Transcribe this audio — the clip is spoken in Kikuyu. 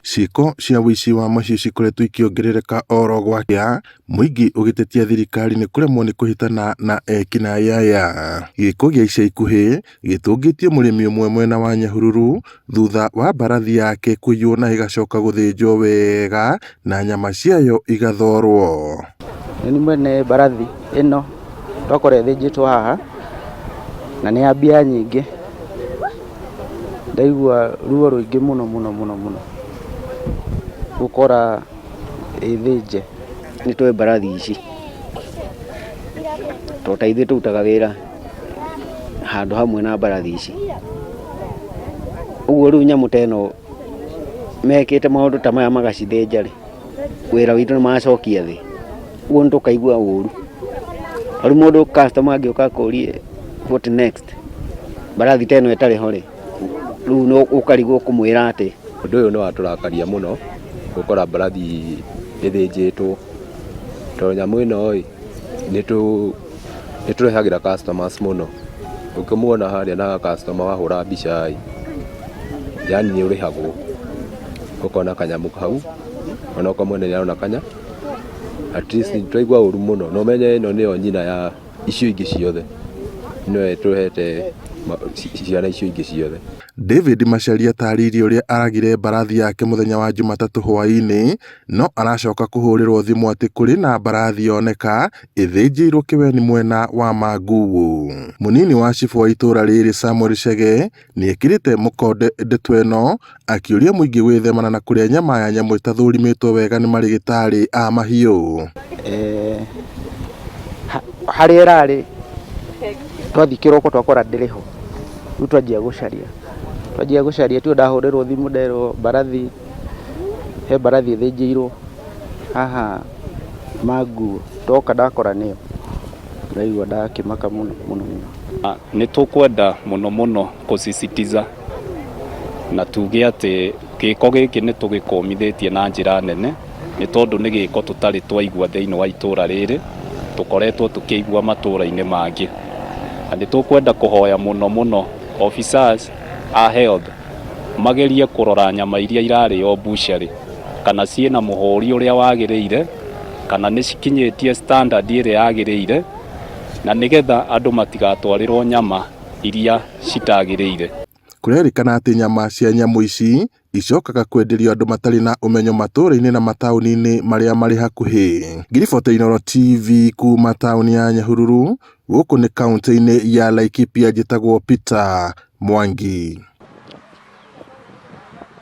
Ciĩko cia ũici wa mahiũ cikoretwo ikĩongerereka oro gwakĩa, mũingĩ ũgĩtetia thirikari nĩ kũremwo nĩ kũhĩtana na ekinaĩ aya. Gĩko gĩa ica ikuhĩ gĩtũngĩtie mũrĩmi ũmwe mwena wa Nyahururu thutha wa mbarathi yake kũiywo na ĩgacoka gũthĩnjwo wega na nyama ciayo igathorwo. Nĩ mwene mbarathi ĩno twakora ĩthĩnjĩtwo haha na nĩ ya mbia nyingĩ, ndaigua ruo rũingĩ mũno gũkora ĩthĩnje. Nĩ tũĩ mbarathi ici tota ithuĩ tũrutaga wĩra handũ hamwe na mbarathi ici, ũguo rĩu nyamũ ta ĩno mekĩte maũndũ ta maya magacithĩnja rĩ, wĩra witũ nĩ macokia thĩ, ũguo nĩ tũkaigua ũru. Rĩu mũndũ customer angĩũka akũrie what next, mbarathi ta ĩno ĩtarĩ ho rĩ, rĩu no ũkarigwo kũmwĩra atĩ. Ũndũ ũyũ nĩ watũrakaria mũno gũkora mbarathi ĩthĩnjĩtwo, tondũ nyamũ ĩno nĩ tũrehagĩra customers mũno. Ũkĩmuona harĩa na customer wahũra mbica yani nĩ ũrĩhagwo, ũkona kanyamũ hau ona ũkamwona nĩ arona kanya, at least twaigua ũru mũno na ũmenye ĩno nĩyo nyina ya icio ingĩ ciothe, nĩyo ĩtũhete ciana icio ingĩ ciothe. David Macharia atarĩirie ũrĩa aragire mbarathi yake mũthenya wa Jumatatũ hwaĩ-inĩ, no aracoka kũhũrĩrwo thimũ atĩ kũrĩ na mbarathi yoneka ĩthĩnjĩirwo Kĩweni mwena wa Manguũ. Mũnini wa cibu wa itũra rĩrĩ Samuel Chege nĩ ekĩrĩte mũkonde ndeto ĩno akĩũria mũingĩ gwĩthemana na kũrĩa nyama ya nyamũ ĩtathũrimĩtwo wega nĩ marĩgĩtarĩ a mahiũ. Harĩa ĩrarĩ twathi kĩroko twakora ndĩrĩ ho, rĩu twanjia gũcaria tio ndahũrĩrwo thimũ nderwo mbarathi, he mbarathi ĩthĩnjĩirwo haha Manguũ, ndoka ndakora nĩyo, ndaigua ndakĩmaka mũno. Nĩ tũkwenda mũno gũsisitiza na tuge atĩ gĩko gĩkĩ nĩ tũgĩkũmithĩtie na njĩra nene, nĩ tondũ nĩ gĩko tũtarĩ twaigua thĩinĩ wa itũra rĩrĩ, tũkoretwo tũkĩigua matũra-inĩ mangĩ. Na nĩ tũkwenda kũhoya mũno officers a health magerie kũrora nyama iria irarĩo butchery kana ciĩna mũhũri ũrĩa wagĩrĩire, kana nĩ cikinyĩtie standard ĩrĩa yagĩrĩire, na nĩgetha andũ matigatwarĩrwo nyama iria citagĩrĩire. Kũrerĩkana atĩ nyama cia nyamũ ici icokaga kwenderio andũ matarĩ na ũmenyo matũra-inĩ na mataũni-inĩ marĩa marĩ hakuhĩ. Ngiriboti Inooro TV kuma taũni ya Nyahururu, gũkũ nĩ kaũntĩ-inĩ ya Laikipia, njĩtagwo Peter Mwangi.